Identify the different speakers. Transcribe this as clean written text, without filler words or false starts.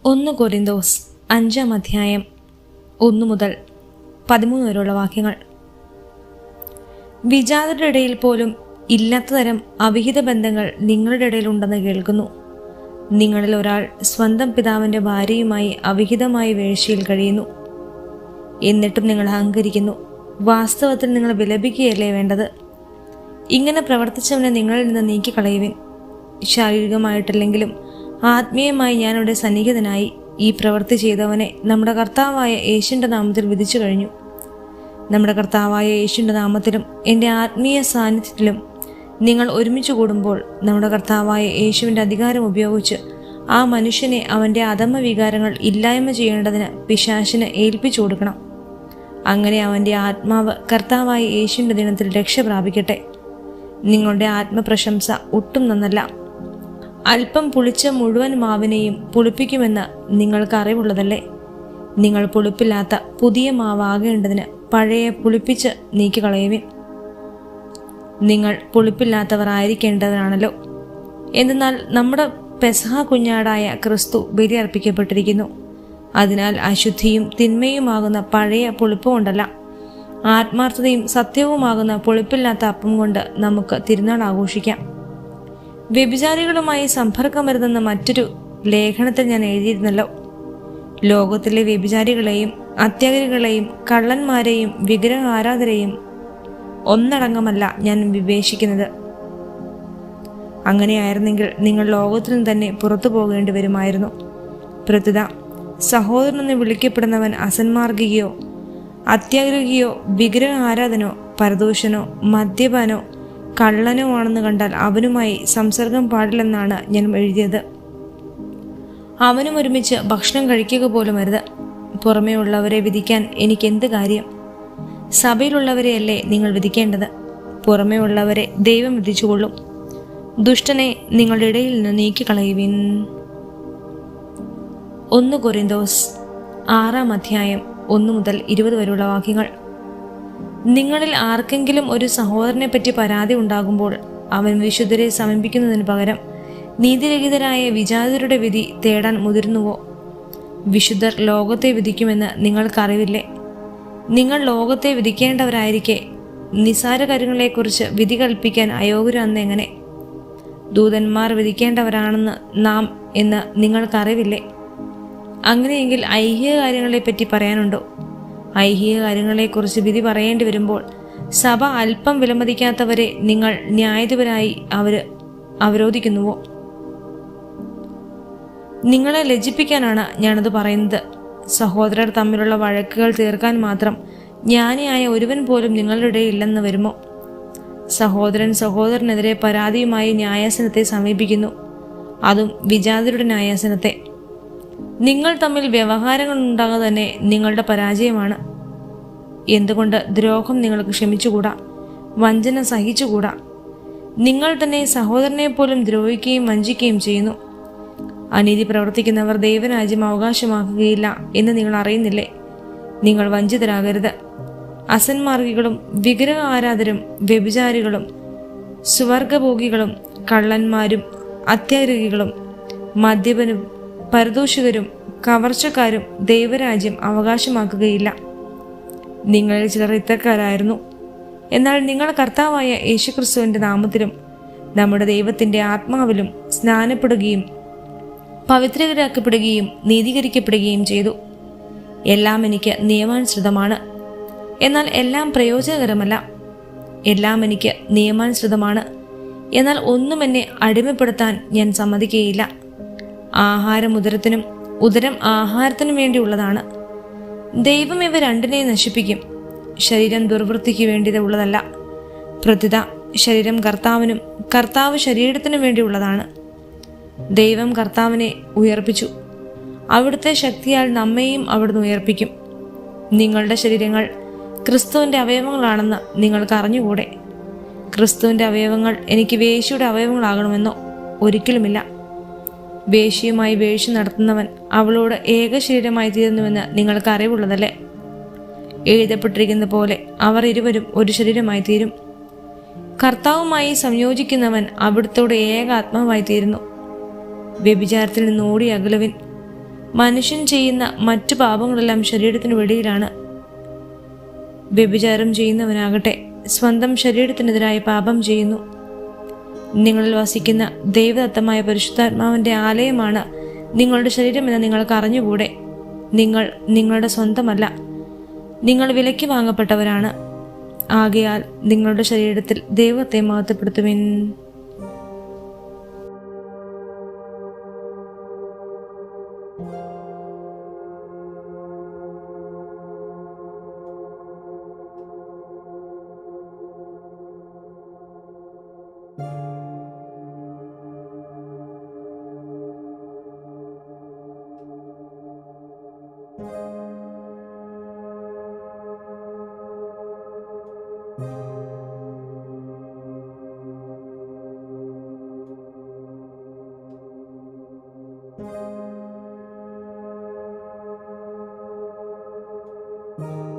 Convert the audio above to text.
Speaker 1: 1 കൊരിന്തോസ് 5 അധ്യായം 1 മുതൽ 13 വരെയുള്ള വാക്യങ്ങൾ. വിജാതരുടെ ഇടയിൽ പോലും ഇല്ലാത്ത തരം അവിഹിത ബന്ധങ്ങൾ നിങ്ങളുടെ ഇടയിലുണ്ടെന്ന് കേൾക്കുന്നു. നിങ്ങളിൽ ഒരാൾ സ്വന്തം പിതാവിൻ്റെ ഭാര്യയുമായി അവിഹിതമായി വേഴ്ചയിൽ കഴിയുന്നു. എന്നിട്ടും നിങ്ങൾ അഹങ്കരിക്കുന്നു. വാസ്തവത്തിൽ നിങ്ങൾ വിലപിക്കുകയല്ലേ വേണ്ടത്? ഇങ്ങനെ പ്രവർത്തിച്ചവനെ നിങ്ങളിൽ നിന്ന് നീക്കിക്കളയുവിൻ. ശാരീരികമായിട്ടില്ലെങ്കിലും ആത്മീയമായി ഞാനിവിടെ സന്നിഹിതനായി ഈ പ്രവൃത്തി ചെയ്തവനെ നമ്മുടെ കർത്താവായ യേശുവിൻ്റെ നാമത്തിൽ വിധിച്ചു കഴിഞ്ഞു. നമ്മുടെ കർത്താവായ യേശുവിൻ്റെ നാമത്തിലും എൻ്റെ ആത്മീയ സാന്നിധ്യത്തിലും നിങ്ങൾ ഒരുമിച്ച് കൂടുമ്പോൾ നമ്മുടെ കർത്താവായ യേശുവിൻ്റെ അധികാരം ഉപയോഗിച്ച് ആ മനുഷ്യനെ അവൻ്റെ അധമ വികാരങ്ങൾ ഇല്ലായ്മ ചെയ്യേണ്ടതിന് പിശാചിന് ഏൽപ്പിച്ചു കൊടുക്കണം. അങ്ങനെ അവൻ്റെ ആത്മാവ് കർത്താവായ യേശുവിൻ്റെ ദിനത്തിൽ രക്ഷ പ്രാപിക്കട്ടെ. നിങ്ങളുടെ ആത്മപ്രശംസ ഒട്ടും നന്നല്ല. അല്പം പുളിച്ച മുഴുവൻ മാവിനെയും പുളിപ്പിക്കുമെന്ന് നിങ്ങൾക്ക് അറിവുള്ളതല്ലേ? നിങ്ങൾ പുളിപ്പില്ലാത്ത പുതിയ മാവാകേണ്ടതിന് പഴയ പുളിപ്പിച്ച് നീക്കിക്കളയുവിൻ. നിങ്ങൾ പുളിപ്പില്ലാത്തവർ ആയിരിക്കേണ്ടവരാണല്ലോ. എന്നാൽ നമ്മുടെ പെസഹ കുഞ്ഞാടായ ക്രിസ്തു ബലിയർപ്പിക്കപ്പെട്ടിരിക്കുന്നു. അതിനാൽ അശുദ്ധിയും തിന്മയുമാകുന്ന പഴയ പുളിപ്പ് കൊണ്ടല്ല, ആത്മാർത്ഥതയും സത്യവുമാകുന്ന പുളിപ്പില്ലാത്ത അപ്പം കൊണ്ട് നമുക്ക് തിരുനാൾ ആഘോഷിക്കാം. വ്യഭിചാരികളുമായി സമ്പർക്കം വരുന്ന മറ്റൊരു ലേഖനത്തിൽ ഞാൻ എഴുതിയിരുന്നല്ലോ, ലോകത്തിലെ വ്യഭിചാരികളെയും അത്യാഗ്രഹികളെയും കള്ളന്മാരെയും വിഗ്രഹാരാധരെയും ഒന്നടങ്കമല്ല ഞാൻ വിവേചിക്കുന്നത്. അങ്ങനെയായിരുന്നെങ്കിൽ നിങ്ങൾ ലോകത്തിൽ നിന്ന് തന്നെ പുറത്തു പോകേണ്ടി വരുമായിരുന്നു. പ്രത്യുത സഹോദരനെന്ന് വിളിക്കപ്പെടുന്നവൻ അസന്മാർഗികയോ അത്യാഗ്രഹിയോ വിഗ്രഹാരാധനോ പരദൂഷനോ മദ്യപാനോ കള്ളനോ ആണെന്ന് കണ്ടാൽ അവനുമായി സംസർഗം പാടില്ലെന്നാണ് ഞാൻ എഴുതിയത്. അവനും ഒരുമിച്ച് ഭക്ഷണം കഴിക്കുക പോലും അരുത്. പുറമേ ഉള്ളവരെ വിധിക്കാൻ എനിക്കെന്ത് കാര്യം? സഭയിലുള്ളവരെയല്ലേ നിങ്ങൾ വിധിക്കേണ്ടത്. പുറമേ ഉള്ളവരെ ദൈവം വിധിച്ചുകൊള്ളും. ദുഷ്ടനെ നിങ്ങളുടെ ഇടയിൽ നിന്ന് നീക്കിക്കളയുവിൻ. 1 കൊരിന്തോസ് 6 അധ്യായം 1 മുതൽ 20 വരെയുള്ള വാക്യങ്ങൾ. നിങ്ങളിൽ ആർക്കെങ്കിലും ഒരു സഹോദരനെ പറ്റി പരാതി ഉണ്ടാകുമ്പോൾ അവൻ വിശുദ്ധരെ സമീപിക്കുന്നതിന് പകരം നീതിരഹിതരായ വിജാതരുടെ വിധി തേടാൻ മുതിരുന്നുവോ? വിശുദ്ധർ ലോകത്തെ വിധിക്കുമെന്ന് നിങ്ങൾക്കറിവില്ലേ? നിങ്ങൾ ലോകത്തെ വിധിക്കേണ്ടവരായിരിക്കെ നിസാര കാര്യങ്ങളെക്കുറിച്ച് വിധി കൽപ്പിക്കാൻ അയോഗ്യരാണെന്നെങ്ങനെ? ദൂതന്മാർ വിധിക്കേണ്ടവരാണെന്ന് നാം എന്ന് നിങ്ങൾക്കറിവില്ലേ? അങ്ങനെയെങ്കിൽ ഐഹിക കാര്യങ്ങളെപ്പറ്റി പറയാനുണ്ടോ? ഐഹിക കാര്യങ്ങളെക്കുറിച്ച് വിധി പറയേണ്ടി വരുമ്പോൾ സഭ അല്പം വിലമതിക്കാത്തവരെ നിങ്ങൾ ന്യായാധിപരായി അവരോധിക്കുന്നുവോ? നിങ്ങളെ ലജ്ജിപ്പിക്കാനാണ് ഞാനത് പറയുന്നത്. സഹോദരർ തമ്മിലുള്ള വഴക്കുകൾ തീർക്കാൻ മാത്രം ജ്ഞാനിയായ ഒരുവൻ പോലും നിങ്ങളുടെ ഇടയില്ലെന്ന് വരുമോ? സഹോദരൻ സഹോദരനെതിരെ പരാതിയുമായി ന്യായാസനത്തെ സമീപിക്കുന്നു, അതും വിജാതരുടെ ന്യായാസനത്തെ. നിങ്ങൾ തമ്മിൽ വ്യവഹാരങ്ങൾ ഉണ്ടാകുക തന്നെ നിങ്ങളുടെ പരാജയമാണ്. എന്തുകൊണ്ട് ദ്രോഹം നിങ്ങൾക്ക് ക്ഷമിച്ചുകൂടാ? വഞ്ചന സഹിച്ചുകൂടാ? നിങ്ങൾ തന്നെ സഹോദരനെ പോലും ദ്രോഹിക്കുകയും വഞ്ചിക്കുകയും ചെയ്യുന്നു. അനീതി പ്രവർത്തിക്കുന്നവർ ദൈവരാജ്യം അവകാശമാക്കുകയില്ല എന്ന് നിങ്ങൾ അറിയുന്നില്ലേ? നിങ്ങൾ വഞ്ചിതരാകരുത്. അസന്മാർഗികളും വിഗ്രഹ ആരാധരും വ്യഭിചാരികളും സ്വർഗഭോഗികളും കള്ളന്മാരും അത്യാഗ്രഹികളും മദ്യപനും പരദൂഷകരും കവർച്ചക്കാരും ദൈവരാജ്യം അവകാശമാക്കുകയില്ല. നിങ്ങളിൽ ചിലർ ഇത്തരക്കാരായിരുന്നു. എന്നാൽ നിങ്ങൾ കർത്താവായ യേശുക്രിസ്തുവിൻ്റെ നാമത്തിലും നമ്മുടെ ദൈവത്തിൻ്റെ ആത്മാവിലും സ്നാനപ്പെടുകയും പവിത്രരാക്കപ്പെടുകയും നീതീകരിക്കപ്പെടുകയും ചെയ്തു. എല്ലാം എനിക്ക് നിയമാനുസൃതമാണ്, എന്നാൽ എല്ലാം പ്രയോജനകരമല്ല. എല്ലാം എനിക്ക് നിയമാനുസൃതമാണ്, എന്നാൽ ഒന്നും എന്നെ അടിമപ്പെടുത്താൻ ഞാൻ സമ്മതിക്കുകയില്ല. ആഹാരം ഉദരത്തിനും ഉദരം ആഹാരത്തിനും വേണ്ടിയുള്ളതാണ്. ദൈവം ഇവ രണ്ടിനെയും നശിപ്പിക്കും. ശരീരം ദുർവൃത്തിക്ക് വേണ്ടിയുള്ളതല്ല. പ്രത്യുത ശരീരം കർത്താവിനും കർത്താവ് ശരീരത്തിനും വേണ്ടിയുള്ളതാണ്. ദൈവം കർത്താവിനെ ഉയർപ്പിച്ചു, അവിടുത്തെ ശക്തിയാൽ നമ്മെയും അവിടുന്ന് ഉയർപ്പിക്കും. നിങ്ങളുടെ ശരീരങ്ങൾ ക്രിസ്തുവിൻ്റെ അവയവങ്ങളാണെന്ന് നിങ്ങൾക്ക് അറിഞ്ഞുകൂടെ? ക്രിസ്തുവിൻ്റെ അവയവങ്ങൾ എനിക്ക് വേശ്യയുടെ അവയവങ്ങളാകണമെന്നോ? ഒരിക്കലുമില്ല. വേശ്യയുമായി വേഴ്ച നടത്തുന്നവൻ അവളോട് ഏകശരീരമായി തീരുന്നുവെന്ന് നിങ്ങൾക്ക് അറിവുള്ളതല്ലേ? എഴുതപ്പെട്ടിരിക്കുന്ന പോലെ അവർ ഇരുവരും ഒരു ശരീരമായി തീരും. കർത്താവുമായി സംയോജിക്കുന്നവൻ അവിടുത്തോട് ഏക ആത്മാവായി തീരുന്നു. വ്യഭിചാരത്തിൽ നിന്ന് ഓടി അകലുവിൻ. മനുഷ്യൻ ചെയ്യുന്ന മറ്റു പാപങ്ങളെല്ലാം ശരീരത്തിന് വെളിയിലാണ്. വ്യഭിചാരം ചെയ്യുന്നവനാകട്ടെ സ്വന്തം ശരീരത്തിനെതിരായി പാപം ചെയ്യുന്നു. നിങ്ങളിൽ വസിക്കുന്ന ദൈവദത്തമായ പരിശുദ്ധാത്മാവിൻ്റെ ആലയമാണ് നിങ്ങളുടെ ശരീരമെന്ന് നിങ്ങൾക്ക് അറിഞ്ഞുകൂടെ? നിങ്ങൾ നിങ്ങളുടെ സ്വന്തമല്ല, നിങ്ങൾ വിലയ്ക്ക് വാങ്ങപ്പെട്ടവരാണ്. ആകയാൽ നിങ്ങളുടെ ശരീരത്തിൽ ദൈവത്തെ മഹത്വപ്പെടുത്തുവിൻ.
Speaker 2: you